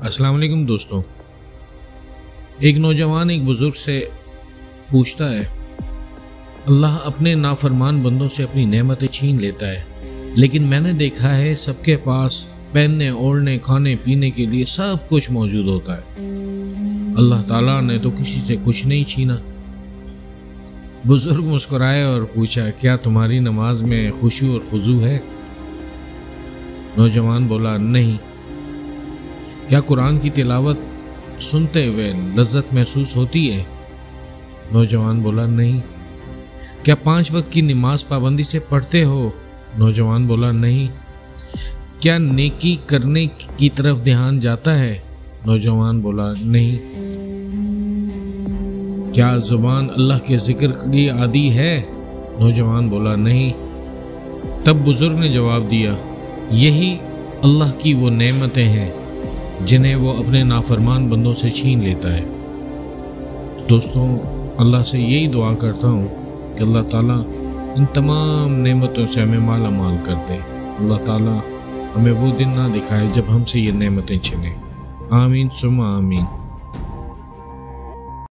السلام علیکم دوستوں۔ ایک نوجوان ایک بزرگ سے پوچھتا ہے، اللہ اپنے نافرمان بندوں سے اپنی نعمتیں چھین لیتا ہے، لیکن میں نے دیکھا ہے سب کے پاس پہننے اوڑھنے کھانے پینے کے لیے سب کچھ موجود ہوتا ہے، اللہ تعالیٰ نے تو کسی سے کچھ نہیں چھینا۔ بزرگ مسکرائے اور پوچھا، کیا تمہاری نماز میں خشوع اور خضوع ہے؟ نوجوان بولا، نہیں۔ کیا قرآن کی تلاوت سنتے ہوئے لذت محسوس ہوتی ہے؟ نوجوان بولا، نہیں۔ کیا 5 وقت کی نماز پابندی سے پڑھتے ہو؟ نوجوان بولا، نہیں۔ کیا نیکی کرنے کی طرف دھیان جاتا ہے؟ نوجوان بولا، نہیں۔ کیا زبان اللہ کے ذکر کی عادی ہے؟ نوجوان بولا، نہیں۔ تب بزرگ نے جواب دیا، یہی اللہ کی وہ نعمتیں ہیں جنہیں وہ اپنے نافرمان بندوں سے چھین لیتا ہے۔ دوستوں، اللہ سے یہی دعا کرتا ہوں کہ اللہ تعالیٰ ان تمام نعمتوں سے ہمیں مالا مال کر دے۔ اللہ تعالیٰ ہمیں وہ دن نہ دکھائے جب ہم سے یہ نعمتیں چھنیں۔ آمین ثم آمین۔